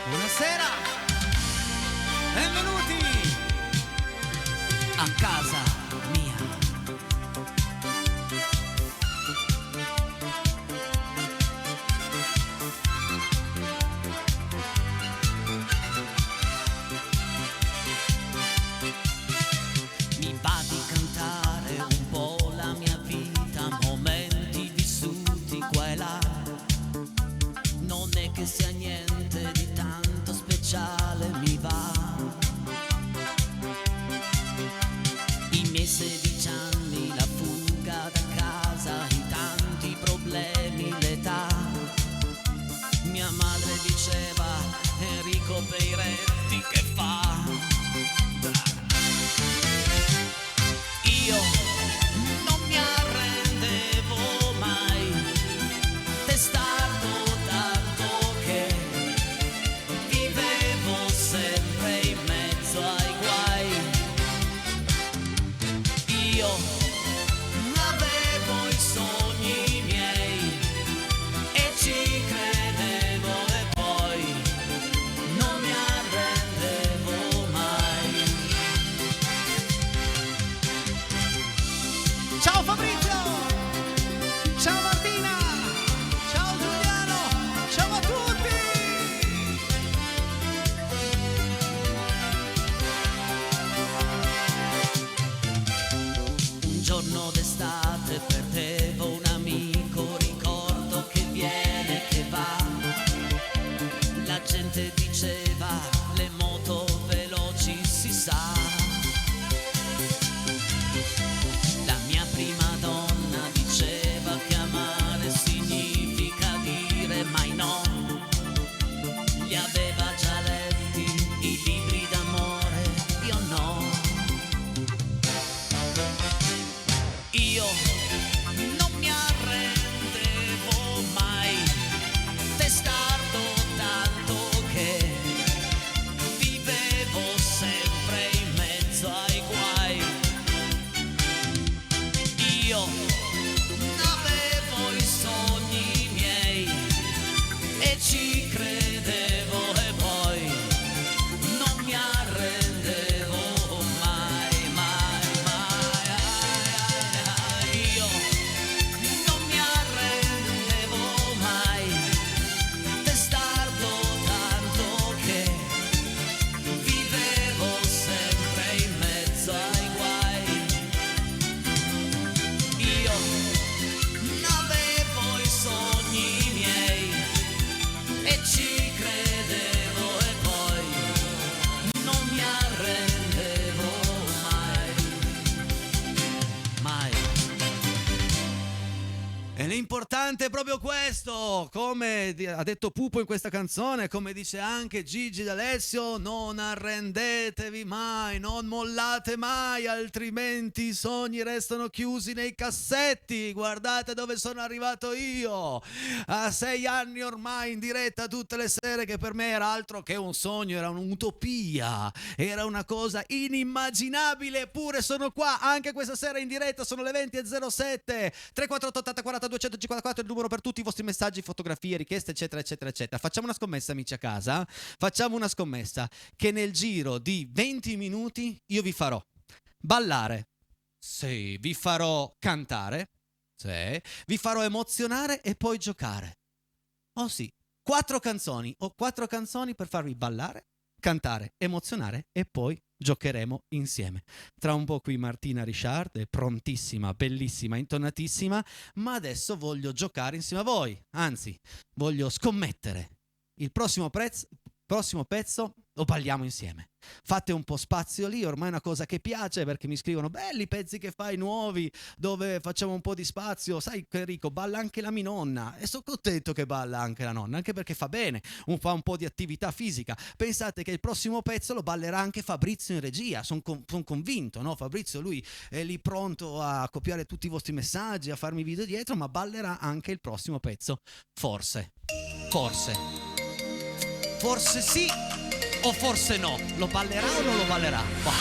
Buonasera, benvenuti a casa mia. Mi va di cantare un po' la mia vita, momenti vissuti qua e là. Non è che sia niente di tanto speciale, mi va. I miei 16 anni, la fuga da casa, i tanti problemi, l'età. Mia madre diceva, Enrico Peiretti che fa? Io non mi arrendevo mai, testardo tanto che vivevo sempre in mezzo ai guai. Io avevo i sogni miei e ci credevo e poi non mi arrendevo mai. Ciao Fabrizio! Ciao Martina! Ciao Giuliano! Ciao a tutti! Un giorno d'estate perdevo un amico, ricordo che viene, che va. La gente diceva, le moto veloci si sa. La mia prima donna diceva che amare significa dire mai no. Li aveva già letti i libri d'amore, io no. Io non mi arrendevo mai, testardo tanto che vivevo sempre in mezzo ai guai. Io avevo i sogni miei e ci credevo e poi non mi arrendevo mai, mai, mai. Io non mi arrendevo mai, testardo tanto che vivevo sempre in mezzo ai guai. Io avevo i sogni miei e ci credevo e poi non mi arrendevo mai, mai. E l'importante è proprio questo, come ha detto Pupo in questa canzone, come dice anche Gigi D'Alessio, non arrendetevi mai, non mollate mai, altrimenti i sogni restano chiusi nei cassetti. Guardate dove sono arrivato io, a 6 anni ormai in diretta tutte le sere, che per me era altro che un sogno, era un'utopia, era una cosa inimmaginabile, eppure sono qua anche questa sera in diretta, sono le 20.07, 348 80 40 254, il numero per tutti i vostri messaggi, fotografie, richieste, eccetera, eccetera, eccetera. Facciamo una scommessa, amici a casa, facciamo una scommessa che nel giro di 20 minuti io vi farò ballare, sì, vi farò cantare, sì, vi farò emozionare e poi giocare. Oh sì, 4 canzoni, ho 4 canzoni per farvi ballare, cantare, emozionare e poi giocheremo insieme. Tra un po' qui Martina Richard è prontissima, bellissima, intonatissima, ma adesso voglio giocare insieme a voi, anzi, voglio scommettere. Il prossimo pezzo lo balliamo insieme. Fate un po' spazio lì, ormai è una cosa che piace, perché mi scrivono belli pezzi che fai nuovi dove facciamo un po' di spazio. Sai che Enrico, balla anche la mia nonna, e sono contento che balla anche la nonna, anche perché fa bene, fa un po' di attività fisica. Pensate che il prossimo pezzo lo ballerà anche Fabrizio in regia, sono convinto, no? Fabrizio, lui è lì pronto a copiare tutti i vostri messaggi, a farmi video dietro, ma ballerà anche il prossimo pezzo, forse sì o forse no. Lo ballerà o non lo ballerà? Bah.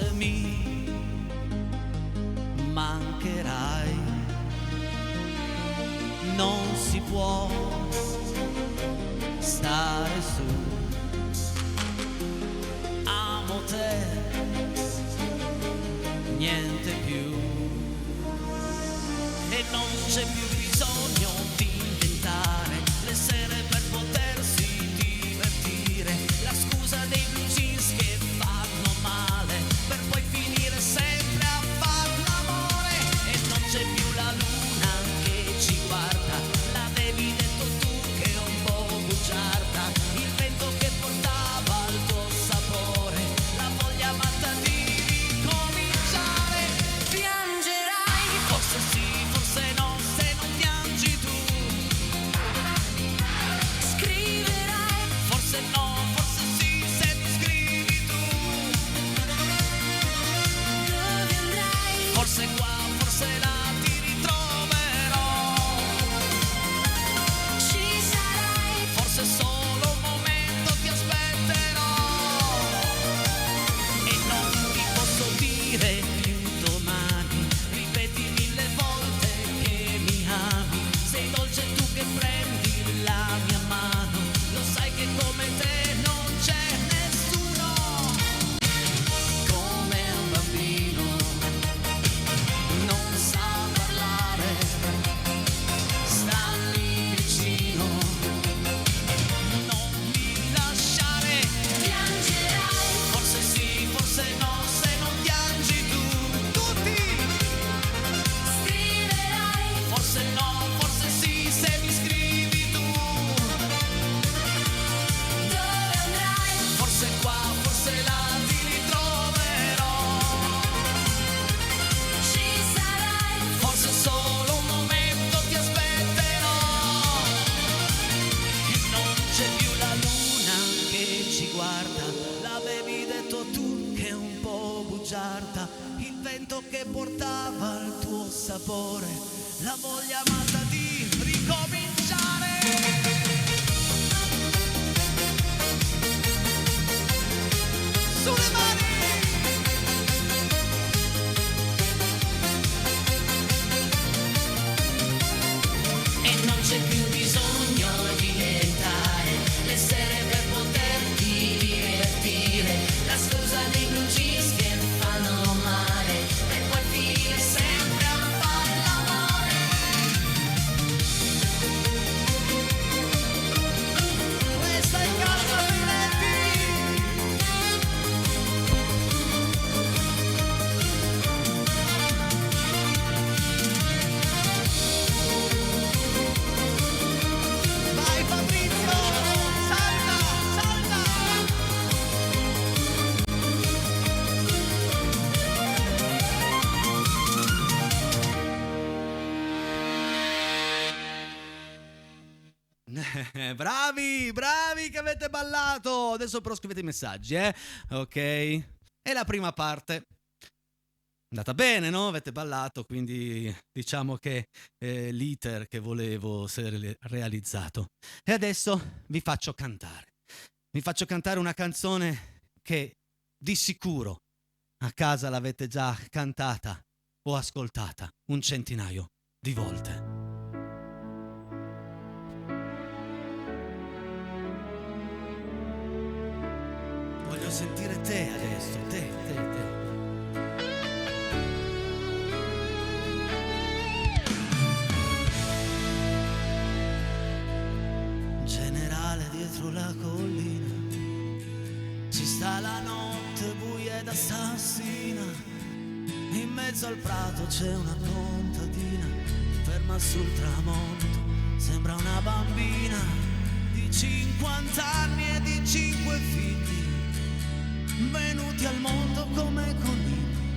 forse mi mancherai. Non si può stare su, amo te, niente più, e non c'è più bisogno di inventare le sere per potersi divertire, la scusa dei blue jeans che fanno male per poi finire sempre a far l'amore. E non c'è più la luna che ci guarda, l'avevi detto tu che è un po' bugiarda, il vento che portava il tuo sapore, la voglia matta di ricominciare. Piangerai, forse sì, forse no, se non piangi tu. Scriverai, forse no, forse sì, se mi scrivi tu. Dove andrai? Forse qua, forse là, ti ritroverò. Ci sarai, forse solo un momento ti aspetterò. E non ti posso dire più domani, ripeti 1000 volte che mi ami. Sei dolce tu che prendi la mia mano, lo sai che come te non c'è nessuno. Come un bambino non sa parlare, stammi vicino, non mi lasciare. Piangerai, forse sì, forse no, se non piangi tu. Tutti. Scriverai, forse no, forse sì, se mi scrivi tu. Dove andrai? Forse qua, forse là, ti ritroverò. Ci sarai, forse solo un momento ti aspetterò. E non c'è più la luna che ci guarda, l'avevi detto tu che è un po' bugiarda, il vento che portava il tuo sapore, la voglia matta di ricominciare. Sulle mani! E non c'è più bisogno di inventare le sere per poterti divertire, la scusa dei blue jeans che fanno male per poi finire sempre a far l'amore. Questa è Casa Finetti. Vai Fabrizio, salta, salta. Bravi, bravi che avete ballato. Adesso però scrivete i messaggi, ok? E la prima parte è andata bene, no? Avete ballato, quindi diciamo che l'iter che volevo si è realizzato. E adesso vi faccio cantare. Vi faccio cantare una canzone che di sicuro a casa l'avete già cantata o ascoltata un centinaio di volte. Voglio sentire te adesso, te. Generale dietro la collina ci sta la notte buia ed assassina, in mezzo al prato c'è una contadina ferma sul tramonto, sembra una bambina di 50 anni e di 5 figli venuti al mondo come conigli,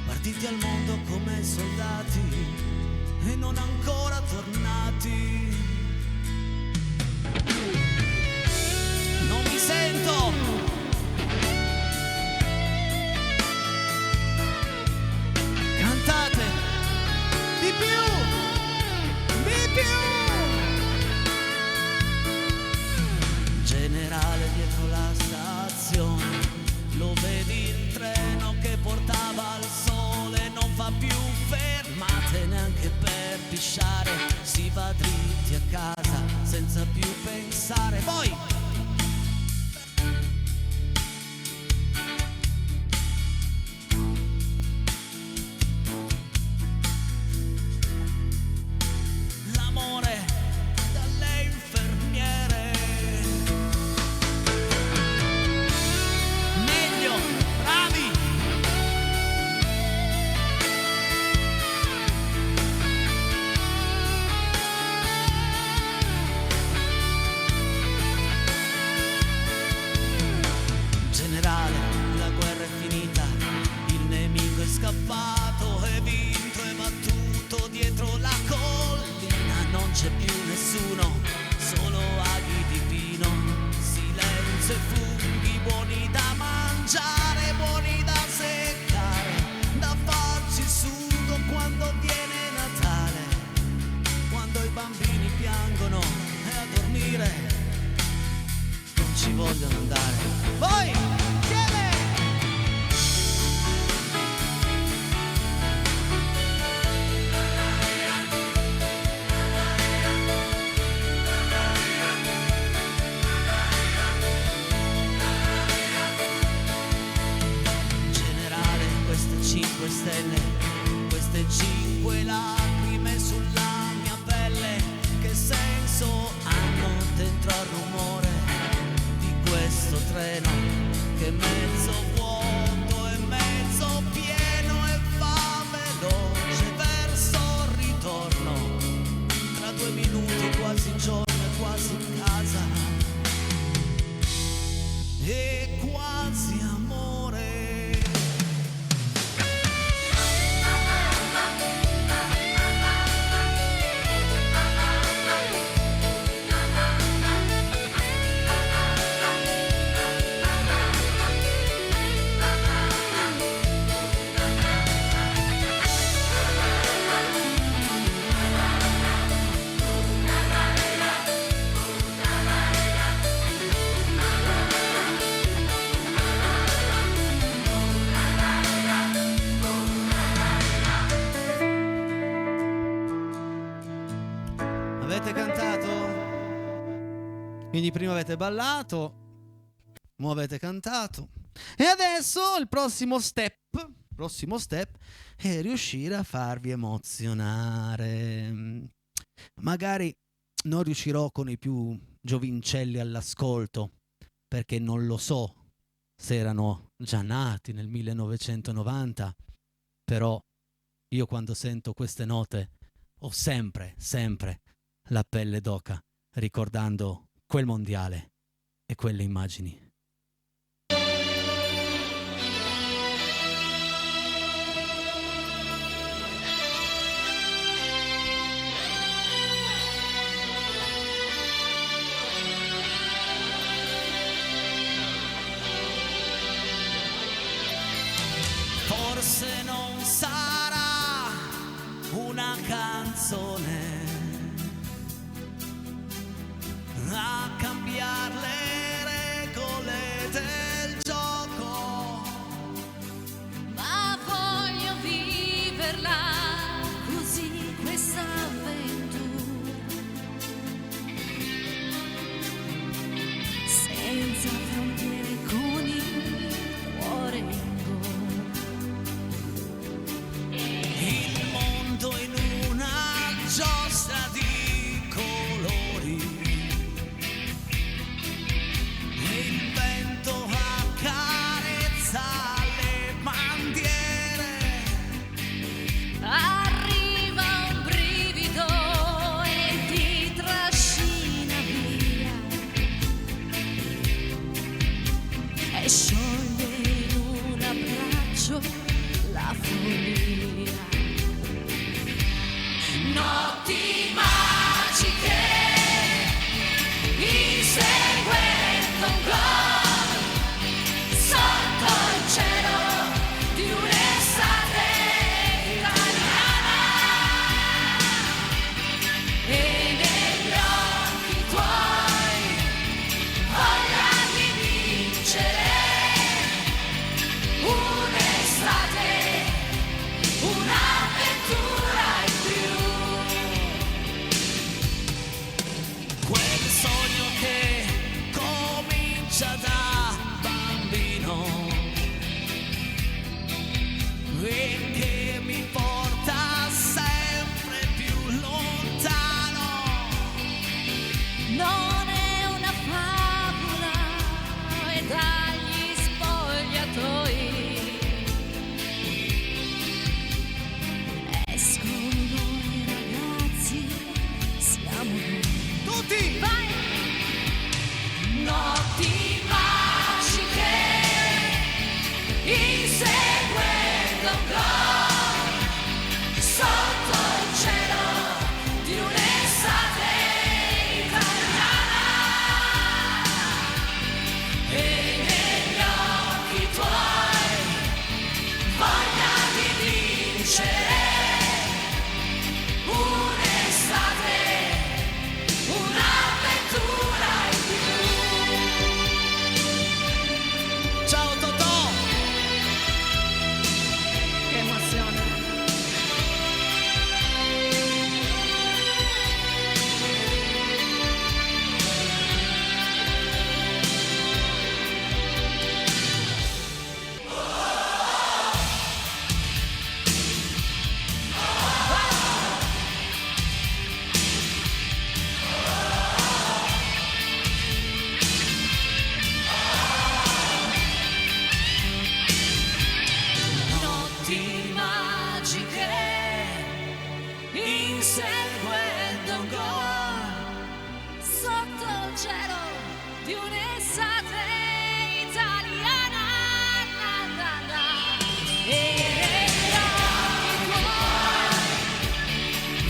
partiti al mondo come soldati e non ancora tornati. Non mi sento. Cantate di più, di più. Generale dietro la stazione, lo vedi ci vogliono andare. Voi, insieme! Generale, queste 5 stelle, queste 5 lacrime sulla mia pelle, che senso hanno dentro al rumore di questo treno che è mezzo vuoto e mezzo pieno e va veloce verso il ritorno, tra 2 minuti quasi in giorno e quasi in casa e quasi amore. Avete cantato? Quindi prima avete ballato, ora avete cantato. E adesso il prossimo step è riuscire a farvi emozionare. Magari non riuscirò con i più giovincelli all'ascolto, perché non lo so se erano già nati nel 1990, però io quando sento queste note ho sempre la pelle d'oca, ricordando quel mondiale e quelle immagini. Forse non sarà una canzone a cambiare le regole del gioco, ma voglio viverla così questa avventura, senza frontiere, con il cuore in gola. il mondo in una giostra di colori, il vento accarezza le bandiere, Arriva un brivido e ti trascina via e scioglie in un abbraccio la follia. Notti magiche, inseguendo un gol sotto il cielo di un'estate italiana, e negli occhi tuoi voglia di vincere di un'estate italiana. E negli occhi tuoi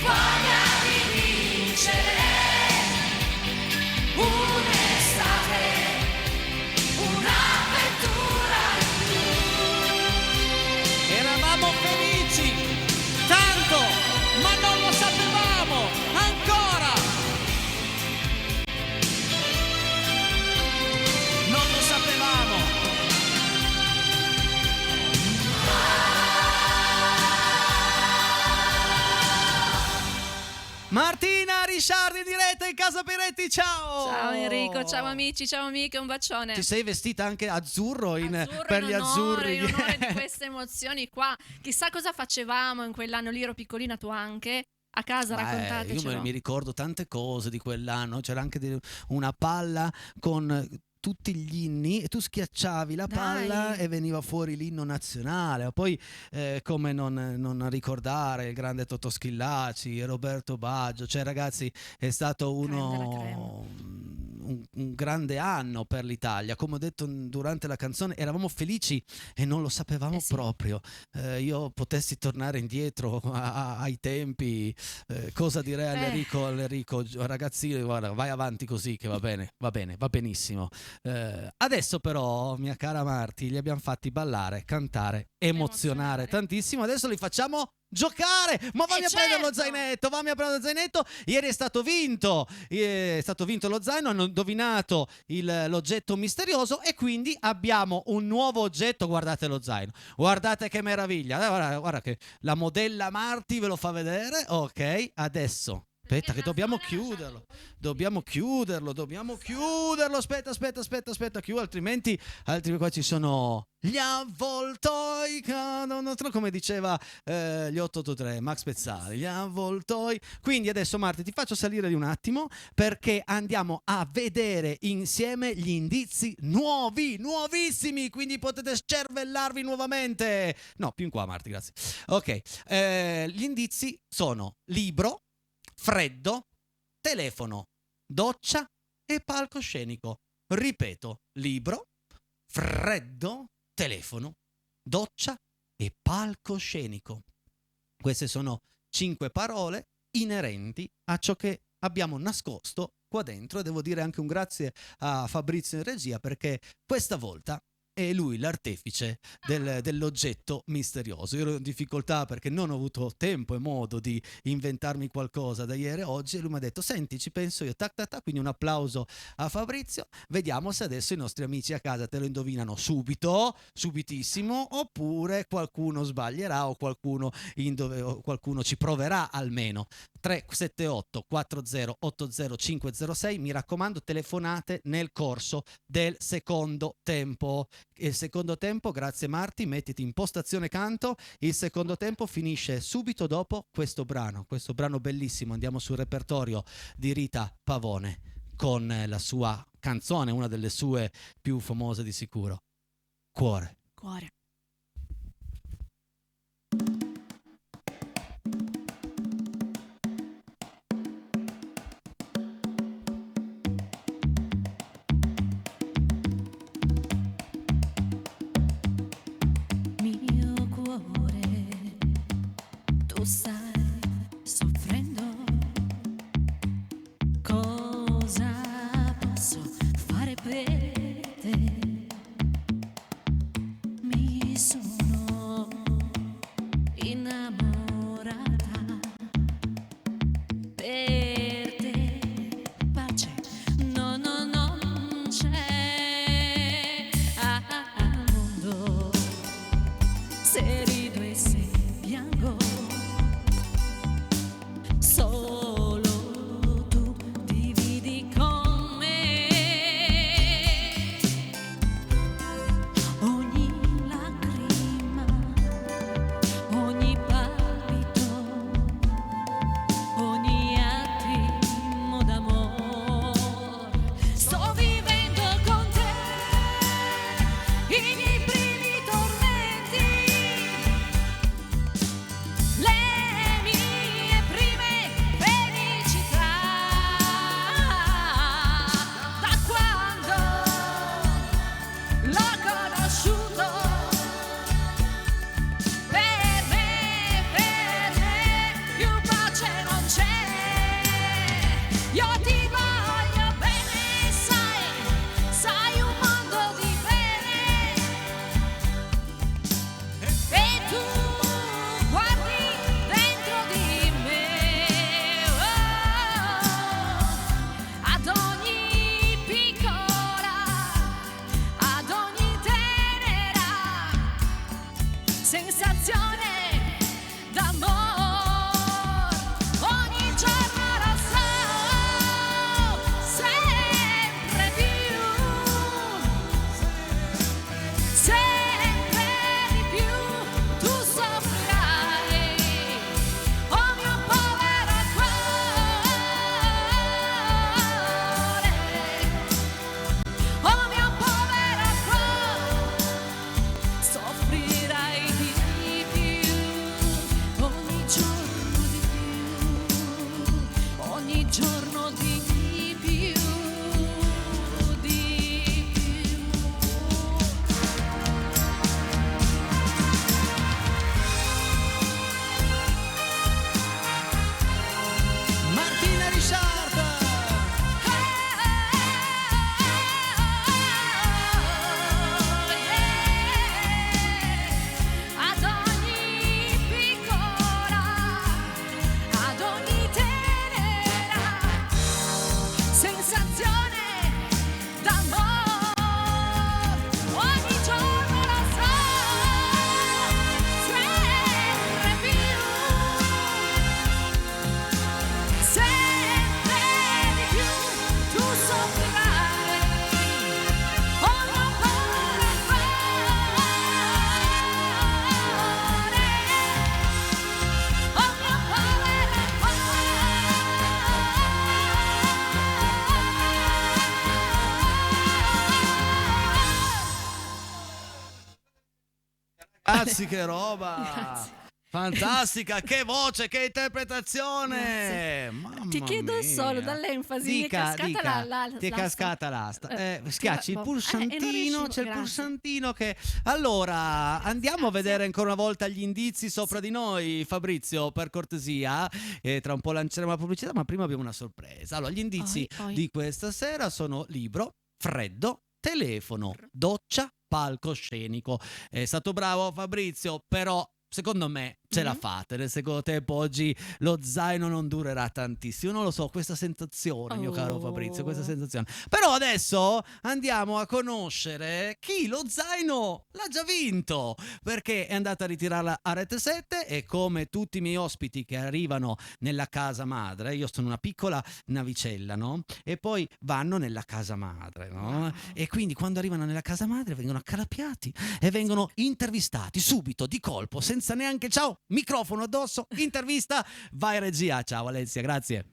voglia di vincere un'estate, un'avventura in più. Eravamo felici, tanto, ma non lo sapevamo ancora. Non lo sapevamo. Martina Ricciardi in diretta in Casa Peretti, ciao! Ciao Enrico, ciao amici, ciao amiche, un bacione. Ti sei vestita anche azzurro, Azzurro per in gli onore, azzurri. in onore di queste emozioni qua. Chissà cosa facevamo in quell'anno lì, ero piccolina, tu anche. A casa raccontatecelo. Io mi ricordo tante cose di quell'anno, c'era anche una palla con tutti gli inni e tu schiacciavi la palla Dai. e veniva fuori l'inno nazionale. Poi come non ricordare il grande Totò Schillaci, Roberto Baggio, cioè ragazzi è stato Creme della creme. un grande anno per l'Italia. Come ho detto durante la canzone, eravamo felici e non lo sapevamo Sì. proprio. Io potessi tornare indietro ai tempi, cosa direi all'Enrico, ragazzino, guarda, vai avanti così che va bene, va benissimo. Adesso però, mia cara Marti, li abbiamo fatti ballare, cantare, emozionare tantissimo. Adesso li facciamo giocare. Ma fammi a prendere lo zainetto. Ieri è stato vinto lo zaino, hanno indovinato l'oggetto misterioso e quindi abbiamo un nuovo oggetto. Guardate lo zaino, guardate che meraviglia. Guarda che la modella Marti ve lo fa vedere. Ok, adesso aspetta che dobbiamo chiuderlo. Aspetta, chiudo, altrimenti qua ci sono gli avvoltoi, come diceva gli 883, Max Pezzali, gli avvoltoi. Quindi adesso Marti ti faccio salire di un attimo perché andiamo a vedere insieme gli indizi nuovissimi, quindi potete scervellarvi nuovamente. No, più in qua Marti, grazie. Ok, gli indizi sono libro, freddo, telefono, doccia e palcoscenico. Ripeto, libro, freddo, telefono, doccia e palcoscenico. Queste sono 5 parole inerenti a ciò che abbiamo nascosto qua dentro, e devo dire anche un grazie a Fabrizio in regia perché questa volta è lui l'artefice dell'oggetto misterioso. Io ero in difficoltà perché non ho avuto tempo e modo di inventarmi qualcosa da ieri a oggi e lui mi ha detto senti, ci penso io, quindi un applauso a Fabrizio. Vediamo se adesso i nostri amici a casa te lo indovinano subitissimo, oppure qualcuno sbaglierà o qualcuno ci proverà almeno. 378 40 80 506, mi raccomando, telefonate nel corso del secondo tempo. Il secondo tempo, grazie Marti, mettiti in postazione canto. Il secondo tempo finisce subito dopo questo brano bellissimo. Andiamo sul repertorio di Rita Pavone con la sua canzone, una delle sue più famose di sicuro, Cuore. Mio cuore, tu stai soffrendo. Cosa posso fare per te? Mi sono innamorata. Per te pace, no, non c'è al mondo. Se rido e se piango, solo tu dividi con me. ragazzi, che roba! Grazie. Fantastica, che voce, che interpretazione! Mamma Ti chiedo mia. solo dall'enfasi, mi è cascata Ti è l'asta. cascata l'asta. Schiacci il non pulsantino, riuscivo, c'è il grazie. pulsantino che... Allora, andiamo a Grazie. vedere ancora una volta gli indizi sopra di noi, Fabrizio, per cortesia. Tra un po' lanceremo la pubblicità, ma prima abbiamo una sorpresa. Allora, gli indizi Oi. di questa sera sono libro, freddo, telefono, doccia, palcoscenico. È stato bravo Fabrizio, però secondo me ce la fate. Nel secondo tempo oggi lo zaino non durerà tantissimo. Non lo so, questa sensazione, mio caro Fabrizio, questa sensazione. Però adesso andiamo a conoscere chi lo zaino l'ha già vinto, perché è andata a ritirarla a Rete 7 e come tutti i miei ospiti che arrivano nella casa madre, io sono una piccola navicella, no? E poi vanno nella casa madre, no? E quindi quando arrivano nella casa madre vengono accalappiati e vengono intervistati subito, di colpo, senza neanche ciao, microfono addosso, intervista, vai regia. Ciao Alessia, grazie.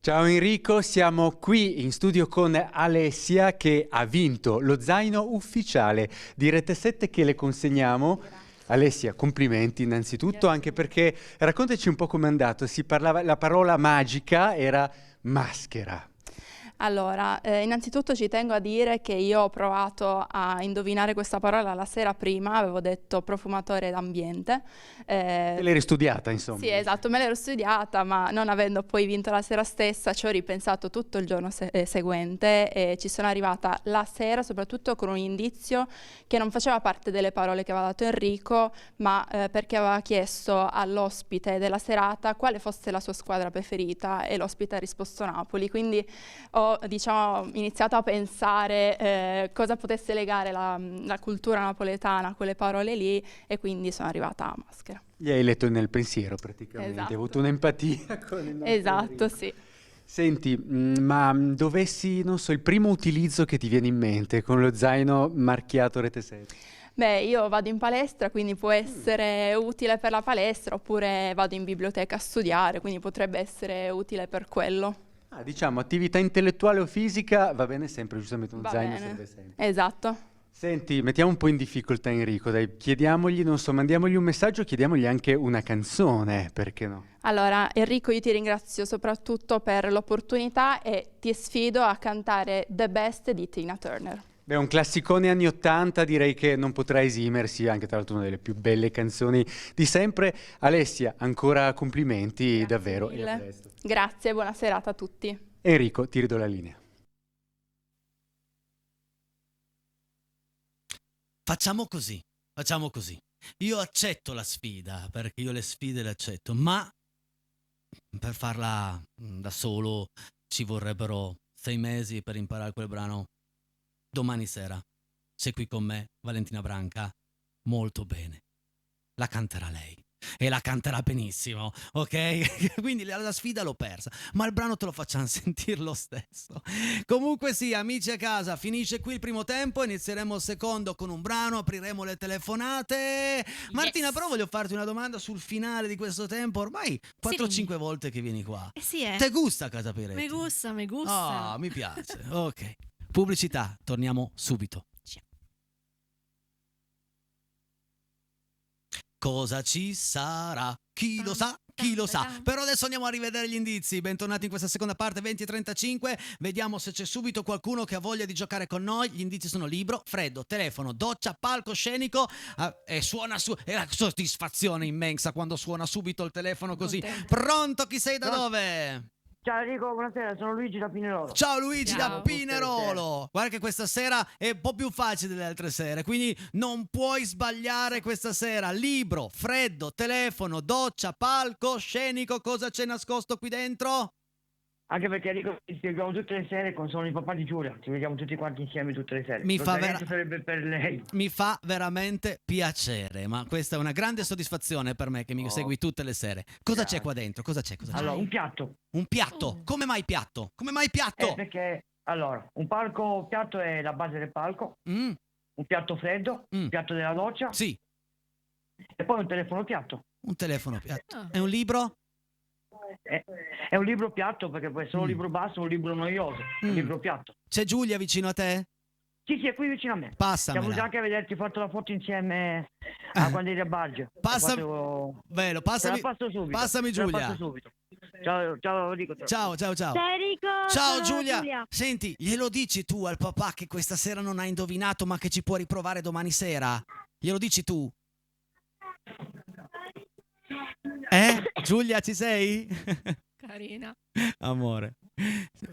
Ciao Enrico, siamo qui in studio con Alessia che ha vinto lo zaino ufficiale di Rete 7 che le consegniamo. Alessia, complimenti innanzitutto, anche perché raccontaci un po' com'è andato. Si parlava, la parola magica era maschera. Allora, innanzitutto ci tengo a dire che io ho provato a indovinare questa parola la sera prima, avevo detto profumatore d'ambiente. Te l'eri studiata, insomma. Sì, esatto, me l'ero studiata, ma non avendo poi vinto la sera stessa, ci ho ripensato tutto il giorno seguente e ci sono arrivata la sera, soprattutto con un indizio che non faceva parte delle parole che aveva dato Enrico, ma perché aveva chiesto all'ospite della serata quale fosse la sua squadra preferita e l'ospite ha risposto Napoli, quindi ho iniziato a pensare cosa potesse legare la cultura napoletana a quelle parole lì e quindi sono arrivata a maschera. Gli hai letto nel pensiero praticamente, Esatto. hai avuto un'empatia con il nostro Esatto, Enrico. sì. Senti, ma dovessi, non so, il primo utilizzo che ti viene in mente con lo zaino marchiato Rete 7? Beh, io vado in palestra, quindi può essere utile per la palestra, oppure vado in biblioteca a studiare, quindi potrebbe essere utile per quello. Diciamo, attività intellettuale o fisica, va bene sempre, giustamente un Va zaino bene. serve sempre. Esatto. Senti, mettiamo un po' in difficoltà Enrico, dai, chiediamogli, non so, mandiamogli un messaggio, chiediamogli anche una canzone, perché no? Allora, Enrico, io ti ringrazio soprattutto per l'opportunità e ti sfido a cantare The Best di Tina Turner. Beh, un classicone anni '80, direi che non potrà esimersi, anche tra l'altro una delle più belle canzoni di sempre. Alessia, ancora complimenti, Grazie davvero, e a mille. presto. Grazie, buona serata a tutti. Enrico, ti ridò la linea. Facciamo così. Io accetto la sfida, perché io le sfide le accetto, ma per farla da solo ci vorrebbero 6 mesi per imparare quel brano. Domani sera c'è qui con me Valentina Branca, molto bene. La canterà lei e la canterà benissimo, ok? Quindi la sfida l'ho persa, ma il brano te lo facciamo sentire lo stesso. Comunque sì, amici a casa, finisce qui il primo tempo, inizieremo il secondo con un brano, apriremo le telefonate. Martina, però voglio farti una domanda sul finale di questo tempo, ormai 4-5 volte che vieni qua. Sì, Te gusta Casa Piretti? Me gusta. Ah, mi piace, ok. Pubblicità, torniamo subito. Cosa ci sarà? Chi lo sa? Chi lo sa? Però adesso andiamo a rivedere gli indizi. Bentornati in questa seconda parte, 20:35. Vediamo se c'è subito qualcuno che ha voglia di giocare con noi. Gli indizi sono libro, freddo, telefono, doccia, palcoscenico. E suona su. E la soddisfazione immensa quando suona subito il telefono così. Contenta. Pronto? Chi sei da dove? Ciao Enrico, buonasera, sono Luigi da Pinerolo. Ciao Luigi da Ciao. Pinerolo. Guarda che questa sera è un po' più facile delle altre sere, quindi non puoi sbagliare questa sera. Libro, freddo, telefono, doccia, palco, scenico, cosa c'è nascosto qui dentro? Anche perché Enrico ci vediamo tutte le sere con Sono il papà di Giulia, ci vediamo tutti quanti insieme tutte le sere. Mi Lo fa zainetto sarebbe per lei. Mi fa veramente piacere, ma questa è una grande soddisfazione per me che mi segui tutte le sere. Cosa c'è qua dentro? Cosa c'è? Allora, un piatto. Un piatto? Come mai piatto? Come mai piatto? Perché, allora, un piatto è la base del palco, Mm, un piatto freddo, Mm. un piatto della doccia sì, e poi un telefono piatto. un telefono piatto. Ah. È un libro? È un libro piatto perché può essere un Mm. libro basso o un libro noioso, Mm. un libro piatto. C'è Giulia vicino a te? Sì, è qui vicino a me. Siamo Passamela. venuti anche a vederti, ho fatto la foto insieme a quando eri a Baggio. Bello, Te la passo subito. passami te la Giulia. passo subito. Ciao Enrico. Ciao. Ciao Enrico. Ciao sono Giulia. Senti, glielo dici tu al papà che questa sera non ha indovinato ma che ci può riprovare domani sera? Glielo dici tu? Giulia, ci sei? Carina. Amore.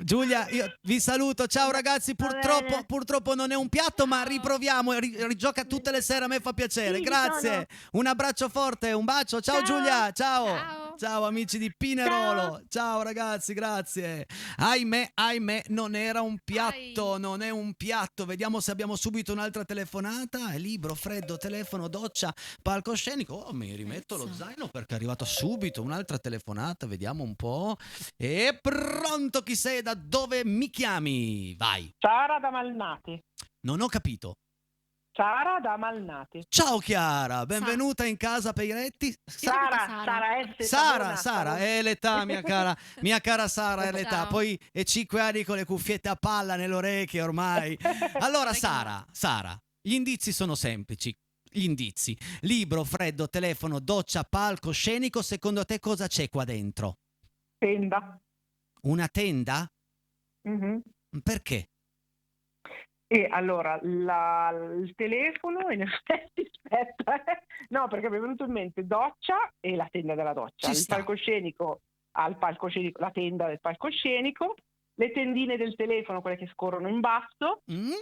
Giulia, io vi saluto, ciao ragazzi, bene. purtroppo non è un piatto, ma riproviamo, rigioca tutte le sere, a me fa piacere, Sì, grazie, un abbraccio forte, un bacio, ciao Ciao. Giulia, ciao, Ciao. ciao amici di Pinerolo, ciao ragazzi, grazie, ahimè, non era un piatto, non è un piatto, vediamo se abbiamo subito un'altra telefonata, è libro, freddo, telefono, doccia, palcoscenico, mi rimetto lo zaino perché è arrivato subito, un'altra telefonata, vediamo un po', e pronto, chi sei e da dove mi chiami? Vai. Sara da Malnati. Non ho capito. Sara da Malnati. Ciao Chiara, benvenuta in casa Peiretti. Sara, è l'età mia cara Sara, è l'età. Ciao. Poi è 5 anni con le cuffiette a palla nelle orecchie ormai. Allora Sara, gli indizi sono semplici. Gli indizi. Libro, freddo, telefono, doccia, palcoscenico, secondo te cosa c'è qua dentro? Tenda. Una tenda? Mhm. Perché? E allora il telefono in effetti aspetta. No, perché mi è venuto in mente doccia e la tenda della doccia. Ci Il sta. palcoscenico al palcoscenico, la tenda del palcoscenico, le tendine del telefono, quelle che scorrono in basso,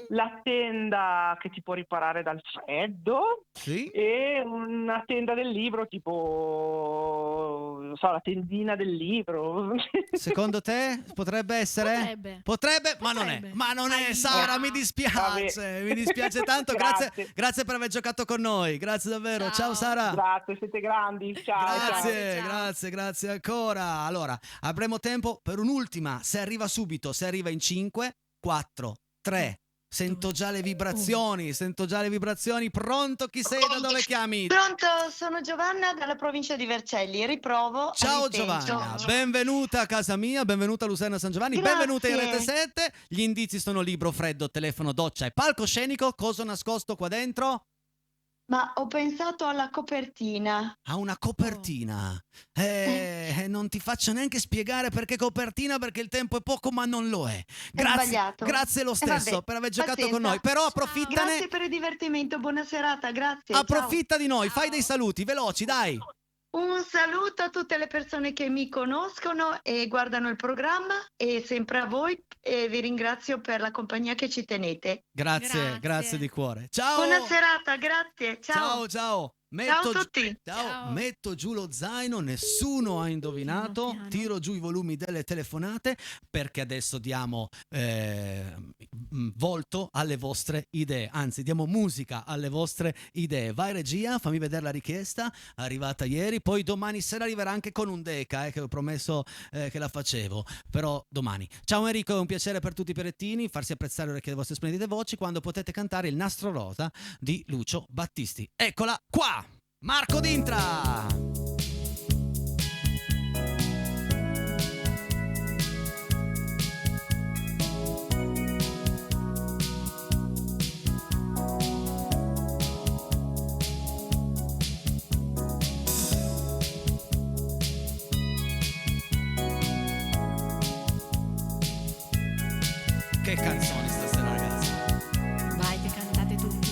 la tenda che ti può riparare dal freddo Sì? e una tenda del libro, tipo non so, la tendina del libro. Secondo te potrebbe essere? Potrebbe, ma non è. Ma non è, Sara, mi dispiace. Mi dispiace tanto. Grazie per aver giocato con noi. Grazie davvero. Ciao Sara. Grazie, siete grandi. Ciao. Grazie ancora. Allora, avremo tempo per un'ultima. Se arriva subito, se arriva in 5, 4, 3. Sento già le vibrazioni. Pronto? Chi sei? Da dove chiami? Pronto, sono Giovanna dalla provincia di Vercelli, riprovo. Ciao a Ripenzo. Giovanna, benvenuta a casa mia, benvenuta a Lucerna San Giovanni, Grazie. benvenuta in Rete 7. Gli indizi sono libro, freddo, telefono, doccia e palcoscenico. Cosa ho nascosto qua dentro? Ma ho pensato alla copertina. A una copertina. Non ti faccio neanche spiegare perché copertina, perché il tempo è poco, ma non lo è. Sbagliato. Grazie lo stesso vabbè, per aver giocato pazienza. con noi. Però approfittane. Grazie per il divertimento, buona serata, grazie. Approfitta di noi, fai Ciao. dei saluti veloci, dai. Ciao. Un saluto a tutte le persone che mi conoscono e guardano il programma e sempre a voi e vi ringrazio per la compagnia che ci tenete. Grazie di cuore. Ciao. Buona serata, grazie. Ciao. Ciao. Ciao a tutti. Ciao. Metto giù lo zaino, nessuno ha indovinato, Piano. tiro giù i volumi delle telefonate perché adesso diamo volto alle vostre idee, anzi diamo musica alle vostre idee. Vai regia, fammi vedere la richiesta, arrivata ieri, poi domani sera arriverà anche con un deca che ho promesso che la facevo, però domani. Ciao Enrico, è un piacere per tutti i perettini farsi apprezzare le vostre splendide voci quando potete cantare il Nastro Rosa di Lucio Battisti. Eccola qua! Marco Dintra! Che canzoni stasera, ragazzi! Vai che cantate tutti.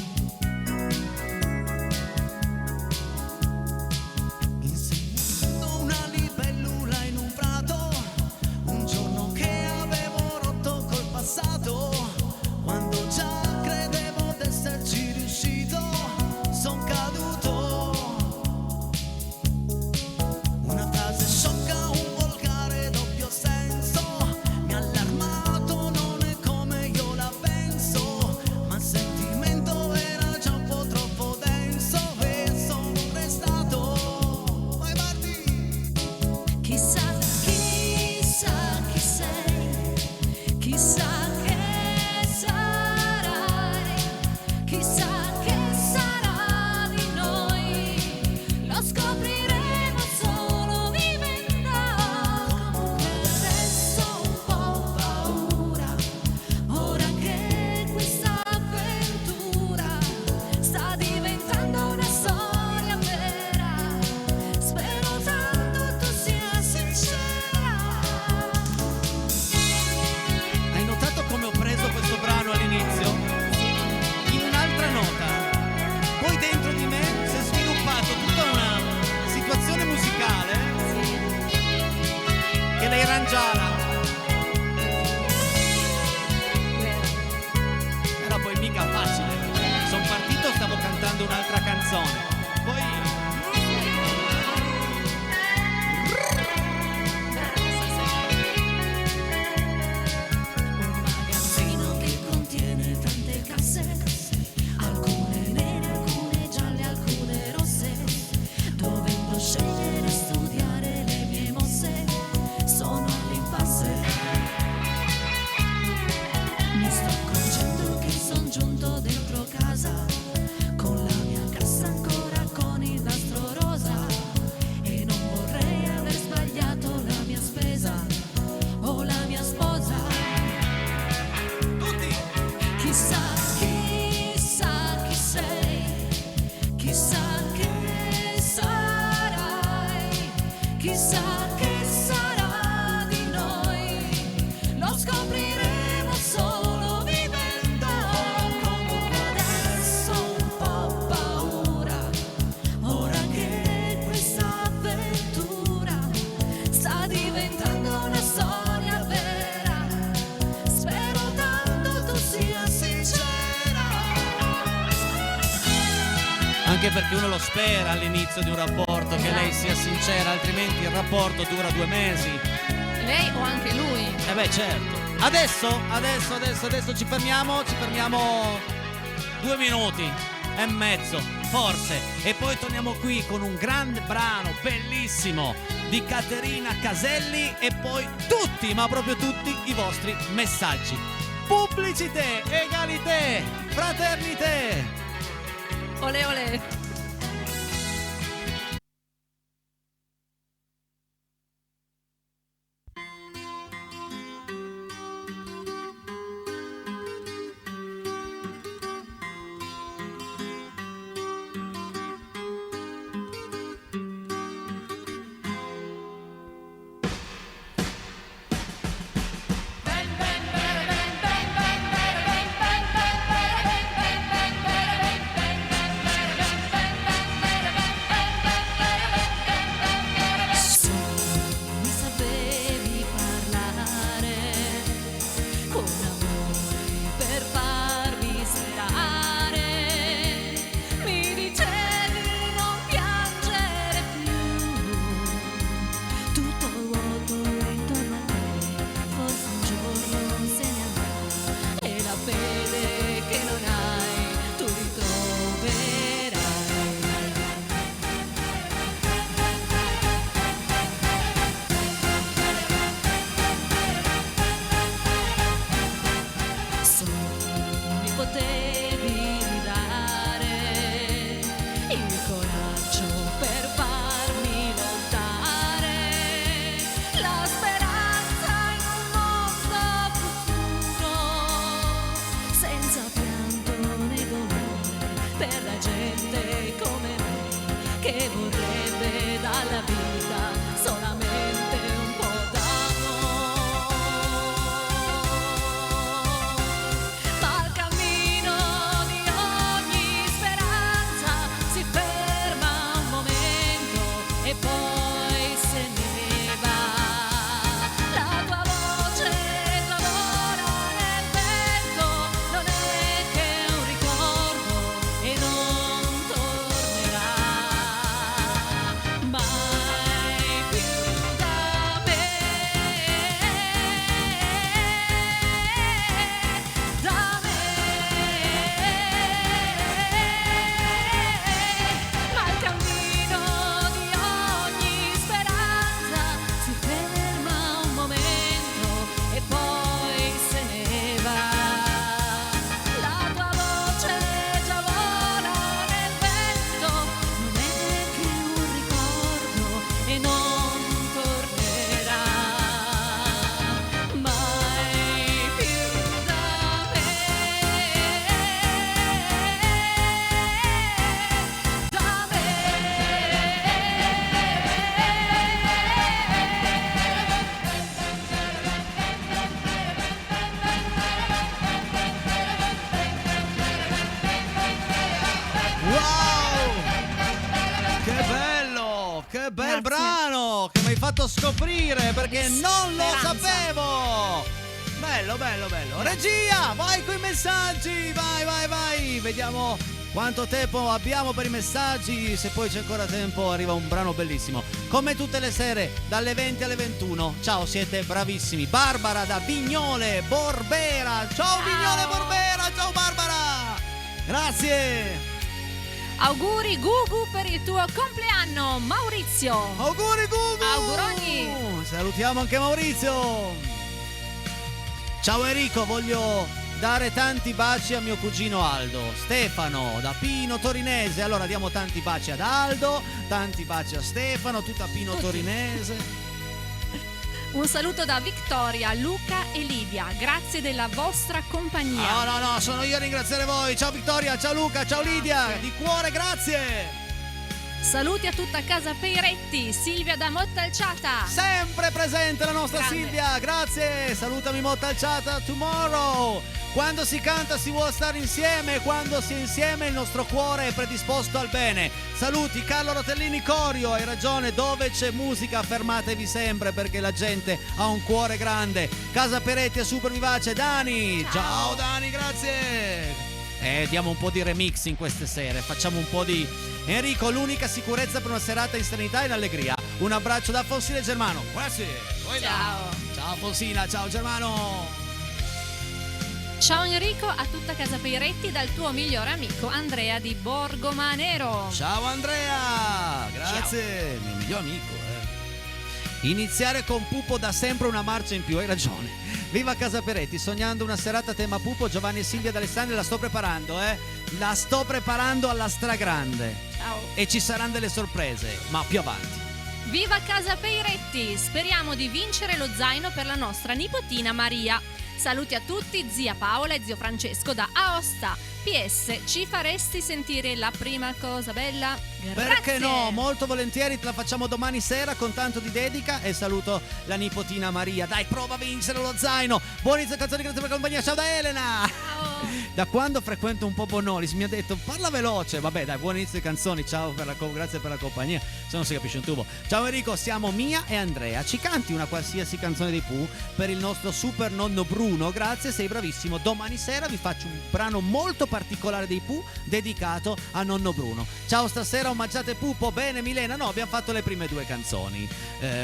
mica facile. Sono partito, stavo cantando un'altra canzone. Poi scegliere, studiare le mie mosse, sono all'impasse. Mi sto accorgendo che son giunto dentro casa, con la mia cassa ancora con il nastro rosa, e non vorrei aver sbagliato la mia spesa o la mia sposa. tutti. Chissà, chissà chi sei, chissà che sarai, chissà che sarà di noi, lo scopriremo solo vivendo. Comunque adesso un po' paura, ora che questa avventura sta diventando una storia vera, spero tanto tu sia sincera. Anche perché uno lo spera all'inizio di un rapporto, che lei sia sincera, altrimenti il rapporto dura 2 mesi. Lei o anche lui? Eh beh, certo. Adesso ci fermiamo 2 minuti e mezzo, forse. E poi torniamo qui con un grande brano bellissimo di Caterina Caselli e poi tutti, ma proprio tutti, i vostri messaggi. Pubblicité, egalité, fraternité. Olè olè. Mi sapevi parlare con amore per farmi sperare, mi dicevi non piangere più, tutto vuoto intorno a te, forse un giorno se ne andrà e la fede che non hai tu ritroverai. Mi potevi dare il coraggio per farmi lottare, la speranza in un mondo futuro, senza pianto né dolore, per la gente come me, che vorrebbe dalla vita solamente un po' d'amore. Ma il cammino di ogni speranza si ferma un momento e poi se ne va. La tua voce lavora nel vento, non è che un ricordo e non tornerà mai più da me. Ma il cammino di ogni speranza si ferma un momento e poi se ne va. La tua voce già vola nel vento, non è che un ricordo e non tornerà mai più da me. Wow! Che bello! Che bel Grazie. brano che mi hai fatto scoprire, perché non lo sapevo! Bello. Regia, vai coi messaggi, vai. vediamo quanto tempo abbiamo per i messaggi. Se poi c'è ancora tempo arriva un brano bellissimo, come tutte le sere dalle 20 alle 21. Ciao, siete bravissimi. Barbara da Vignole Borbera. Ciao Vignole Borbera, ciao Barbara, grazie. Auguri Gugu per il tuo compleanno, Maurizio. Auguri Gugu. Auguroni. Salutiamo anche Maurizio. Ciao Enrico, voglio dare tanti baci a mio cugino Aldo. Stefano da Pino Torinese. Allora diamo tanti baci ad Aldo, tanti baci a Stefano, tutta Pino Torinese. Un saluto da Vittoria, Luca e Lidia. Grazie della vostra compagnia. No, sono io a ringraziare voi. Ciao Vittoria, ciao Luca, ciao Lidia. Di cuore, grazie. Saluti a tutta casa Peiretti, Silvia da Montalciata. Sempre presente la nostra Grande. Silvia, grazie. Salutami Montalciata tomorrow. Quando si canta si vuole stare insieme, quando si è insieme il nostro cuore è predisposto al bene. Saluti Carlo Rotellini Corio, hai ragione, dove c'è musica fermatevi sempre perché la gente ha un cuore grande. Casa Peretti è super vivace. Dani, ciao Dani, grazie. Diamo un po' di remix in queste sere, facciamo un po' di Enrico, l'unica sicurezza per una serata in serenità e in allegria. Un abbraccio da Fonsina e Germano. Grazie. Ciao. Ciao Fonsina, ciao Germano. Ciao Enrico, a tutta casa Peiretti dal tuo migliore amico Andrea di Borgomanero. Ciao Andrea, grazie. Il mio miglior amico. Iniziare con Pupo dà sempre una marcia in più, hai ragione. Viva Casa Peretti, sognando una serata a tema Pupo, Giovanni e Silvia d'Alessandria, la sto preparando, la sto preparando alla stragrande. Ciao. E ci saranno delle sorprese, ma più avanti. Viva Casa Peiretti, speriamo di vincere lo zaino per la nostra nipotina Maria. Saluti a tutti, zia Paola e zio Francesco da Aosta. PS, ci faresti sentire la prima cosa bella? Grazie. Perché no? Molto volentieri, te la facciamo domani sera con tanto di dedica e saluto la nipotina Maria. Dai, prova a vincere lo zaino. Buon inizio canzoni, grazie per la compagnia. Ciao da Elena. Ciao. Da quando frequento un po' Bonolis mi ha detto parla veloce. Vabbè dai, buon inizio di canzoni. Ciao, grazie per la compagnia. Se non si capisce un tubo. Ciao Enrico, siamo Mia e Andrea. Ci canti una qualsiasi canzone dei Pooh per il nostro super nonno Bruno? Grazie, sei bravissimo. Domani sera vi faccio un brano molto particolare dei Pooh dedicato a nonno Bruno. Ciao, stasera omaggiate Pupo. Bene Milena? No, abbiamo fatto le prime due canzoni,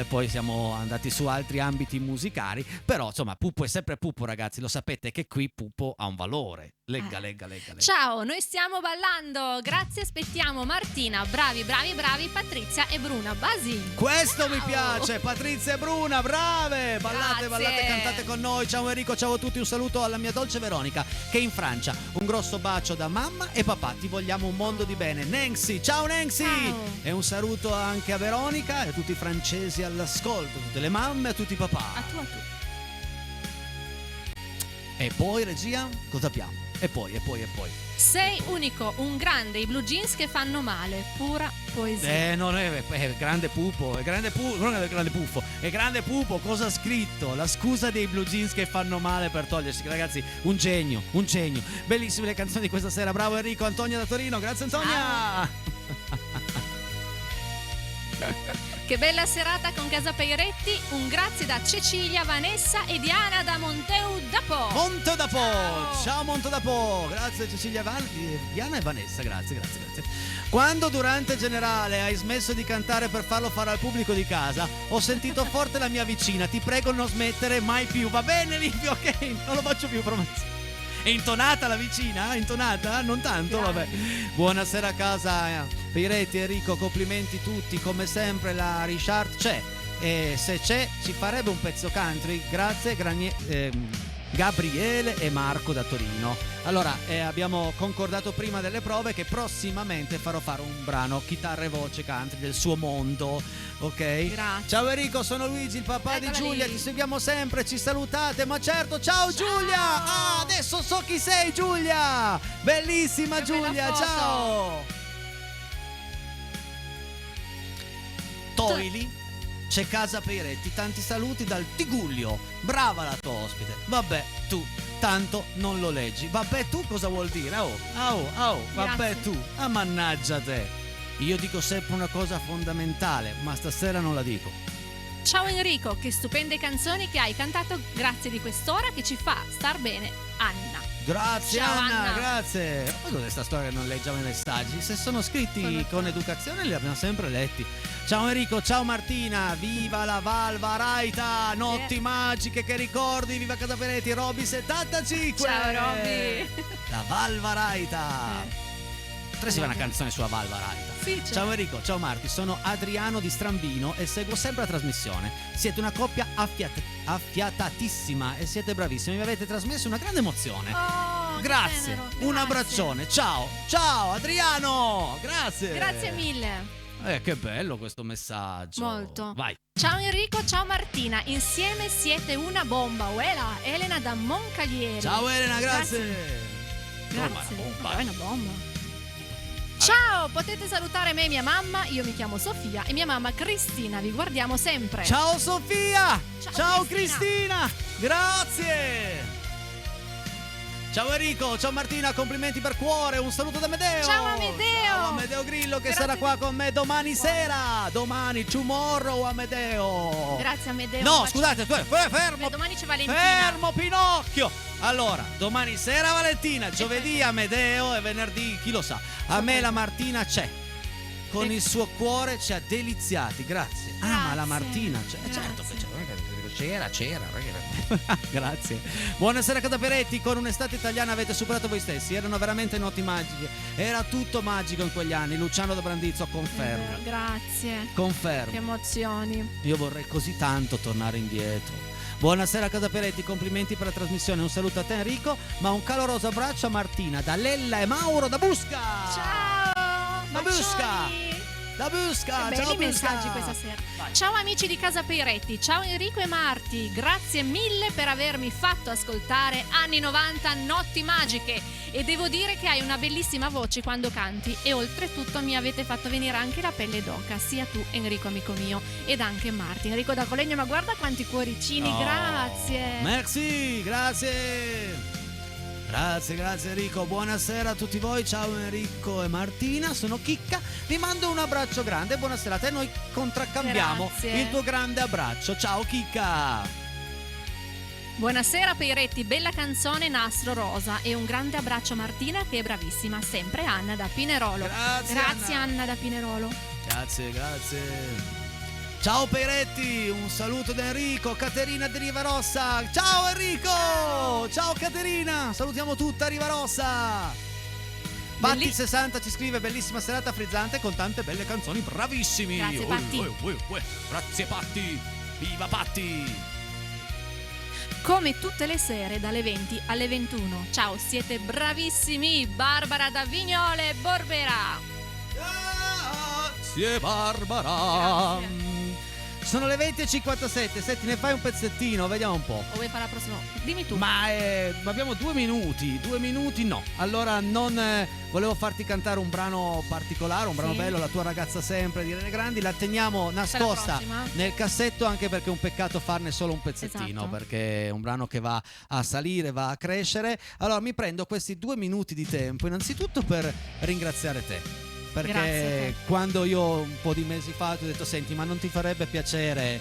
poi siamo andati su altri ambiti musicali, però insomma Pupo è sempre Pupo, ragazzi, lo sapete che qui Pupo ha un valore. Legga. Ciao, noi stiamo ballando. Grazie, aspettiamo Martina, bravi, Patrizia e Bruna Basin. Questo Ciao. mi piace, Patrizia e Bruna, brave. Ballate, Grazie. cantate con noi. Ciao Enrico, ciao a tutti, un saluto alla mia dolce Veronica che è in Francia. Un grosso bacio da mamma e papà, ti vogliamo un mondo di bene. Nancy, ciao Nancy. Ciao. E un saluto anche a Veronica e a tutti i francesi all'ascolto, tutte le mamme e a tutti i papà. A tu. E poi regia, cosa abbiamo? E poi. Sei unico, un grande, i blue jeans che fanno male, pura poesia. Non è grande Pupo, non è grande Puffo, è grande Pupo, cosa ha scritto? La scusa dei blue jeans che fanno male per togliersi, ragazzi, un genio. Bellissime le canzoni di questa sera, bravo Enrico. Antonia da Torino, grazie Antonia. Che bella serata con Casa Peiretti. Un grazie da Cecilia, Vanessa e Diana da Monteu d'Apo. Ciao Monte d'Apo, grazie Cecilia, Diana e Vanessa, grazie. Quando durante generale hai smesso di cantare per farlo fare al pubblico di casa, ho sentito forte la mia vicina, ti prego non smettere mai più. Va bene Livio, ok, non lo faccio più, promesso. È intonata la vicina? Intonata? Non tanto? Vabbè. Buonasera a casa Peiretti, Enrico, complimenti tutti, come sempre la Richard c'è, e se c'è ci farebbe un pezzo country, grazie Gabriele e Marco da Torino. Allora, abbiamo concordato prima delle prove che prossimamente farò fare un brano chitarra e voce country del suo mondo, ok? Grazie. Ciao Enrico, sono Luigi, il papà Eccola di Giulia, lì. ti seguiamo sempre, ci salutate, ma certo, ciao Giulia! Adesso so chi sei Giulia! Bellissima Che bella Giulia, foto. ciao! Toili, c'è Casa Peiretti, tanti saluti dal Tigullio, brava la tua ospite. Vabbè, tu tanto non lo leggi. Vabbè, tu cosa vuol dire? Vabbè, Grazie. tu, mannaggia te. Io dico sempre una cosa fondamentale, ma stasera non la dico. Ciao Enrico, che stupende canzoni che hai cantato, grazie di quest'ora che ci fa star bene. Anna. Grazie Ciao, Anna, Anna. grazie. Ma cos'è sta storia che non leggiamo i messaggi? Se sono scritti con educazione li abbiamo sempre letti. Ciao Enrico, ciao Martina, viva la Valvaraita, notti magiche che ricordi, viva Casaperetti, Roby 75. Ciao Roby. La Valvaraita. Tresi una canzone sulla Valvaraita. Sì, c'è. Ciao Enrico, ciao Marti, sono Adriano di Strambino e seguo sempre la trasmissione. Siete una coppia affiatatissima e siete bravissimi, mi avete trasmesso una grande emozione. Oh, che Grazie, tenero, un grazie. abbraccione, ciao, ciao Adriano, grazie. Grazie mille. Che bello questo messaggio. Molto. Vai. Ciao Enrico, ciao Martina, insieme siete una bomba. Uela, Elena da Moncalieri. Ciao Elena, grazie. Grazie. Bomba. Ma è una bomba. Ciao, potete salutare me e mia mamma, io mi chiamo Sofia e mia mamma Cristina, vi guardiamo sempre. Ciao Sofia! Ciao, Cristina! Grazie! Ciao Enrico, ciao Martina, complimenti per cuore, un saluto da Amedeo! Ciao, Amedeo! Ciao Amedeo Grillo che Grazie sarà qua con me domani sera! Domani, tomorrow Grazie Amedeo! Amedeo. No, un bacio. scusate, fermo! Domani c'è Valentina. Fermo Pinocchio! Allora, domani sera Valentina, giovedì Amedeo e venerdì chi lo sa. A me la Martina c'è. Con il suo cuore ci ha deliziati, grazie. Ah, ma la Martina c'è. Certo che c'è. C'era. Grazie. Buonasera Cataperetti, con un'estate italiana avete superato voi stessi. Erano veramente notti magiche. Era tutto magico in quegli anni. Luciano da Brandizzo conferma. Grazie. Che Conferma. emozioni. Io vorrei così tanto tornare indietro. Buonasera Casaperetti, complimenti per la trasmissione, un saluto a te Enrico, ma un caloroso abbraccio a Martina, da Lella e Mauro da Busca. Ciao. Da Busca. bacioni. Da Busca. Che Ciao belli Busca. messaggi questa sera. Ciao amici di Casa Peiretti, ciao Enrico e Marti, grazie mille per avermi fatto ascoltare anni 90 notti magiche e devo dire che hai una bellissima voce quando canti e oltretutto mi avete fatto venire anche la pelle d'oca, sia tu Enrico amico mio ed anche Marti. Enrico da Colegno, ma guarda quanti cuoricini, Oh, grazie. Merci, grazie. Grazie Enrico, buonasera a tutti voi, ciao Enrico e Martina, sono Chicca, vi mando un abbraccio grande, buonasera a te, noi contraccambiamo Grazie. il tuo grande abbraccio, ciao Chicca. Buonasera Peiretti, bella canzone Nastro Rosa e un grande abbraccio a Martina che è bravissima, sempre Anna da Pinerolo. Grazie, Anna da Pinerolo. Grazie. Ciao Peiretti, un saluto da Enrico, Caterina di Rivarossa. Ciao Enrico! Ciao Caterina, salutiamo tutta Rivarossa. Patti 60 ci scrive bellissima serata frizzante con tante belle canzoni, bravissimi. Grazie, Patti. Grazie Patti. Viva Patti. Come tutte le sere dalle 20 alle 21. Ciao, siete bravissimi. Barbara da Vignole Borbera. Grazie Barbara. Grazie. Sono le 20:57, senti, ne fai un pezzettino, vediamo un po'. O vuoi fare la prossima? Dimmi tu. Ma abbiamo 2 minuti no. Allora non volevo farti cantare un brano particolare, un brano Sì. bello, La tua ragazza sempre di Rene Grandi, la teniamo nascosta prossima. nel cassetto anche perché è un peccato farne solo un pezzettino, Esatto. perché è un brano che va a salire, va a crescere. Allora mi prendo questi 2 minuti di tempo innanzitutto per ringraziare te. Grazie a Perché te. quando io un po' di mesi fa ti ho detto senti, ma non ti farebbe piacere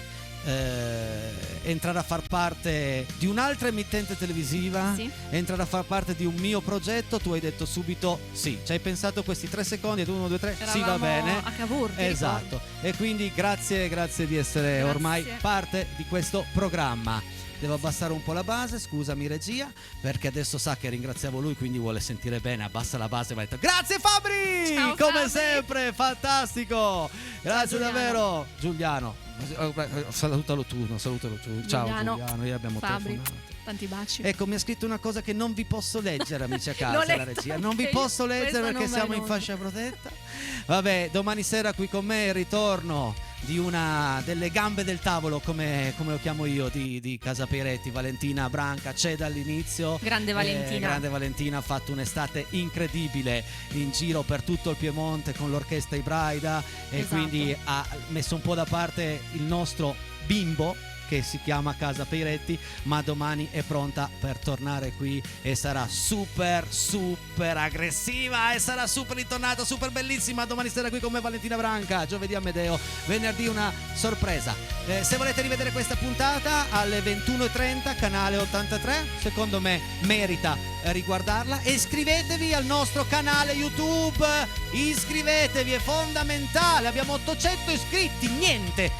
entrare a far parte di un'altra emittente televisiva, Sì. entrare a far parte di un mio progetto, tu hai detto subito sì, ci hai pensato questi 3 secondi, 1, 2, 3, sì, va Eravamo bene. a Cavour, ti Esatto, e quindi grazie di essere Grazie. ormai parte di questo programma. Devo abbassare un po' la base, scusami regia, perché adesso sa che ringraziavo lui, quindi vuole sentire bene, abbassa la base e va detto grazie Fabri! Ciao, Come Fabri! sempre, fantastico! Grazie Giuliano. davvero, Giuliano. Salutalo tu. Ciao Giuliano, Giuliano, io abbiamo Fabri, telefonato. tanti baci. Ecco, mi ha scritto una cosa che non vi posso leggere, amici a L'ho casa, la letta regia. Non vi anche io, posso leggere questo perché non va siamo in in onda. fascia protetta. Vabbè, domani sera qui con me il ritorno di una delle gambe del tavolo, come lo chiamo io, di Casa Peiretti, Valentina Branca, c'è dall'inizio. Grande Valentina. Grande Valentina, ha fatto un'estate incredibile in giro per tutto il Piemonte con l'orchestra Ibraida e Esatto. quindi ha messo un po' da parte il nostro bimbo che si chiama Casa Peiretti, ma domani è pronta per tornare qui e sarà super aggressiva e sarà super ritornata, super bellissima. Domani sera qui con me Valentina Branca, giovedì Amedeo, venerdì una sorpresa. Se volete rivedere questa puntata alle 21:30 canale 83, secondo me merita riguardarla. E iscrivetevi al nostro canale YouTube, iscrivetevi, è fondamentale, abbiamo 800 iscritti, niente,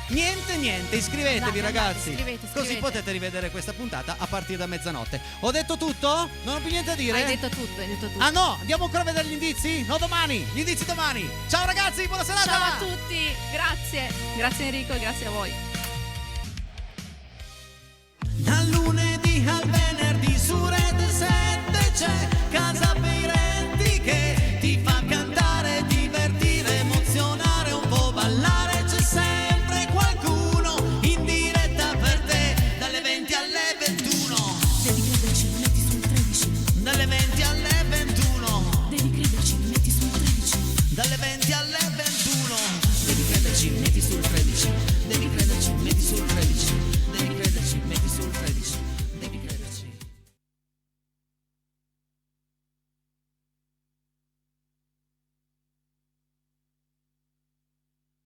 iscrivetevi ragazzi, iscrivete. così potete rivedere questa puntata a partire da mezzanotte. Ho detto tutto? Non ho più niente da dire? Hai detto tutto. Ah no, andiamo ancora a vedere gli indizi? No, domani, gli indizi domani. Ciao ragazzi, buona serata. Ciao a tutti, grazie Enrico, grazie a voi. Dal lunedì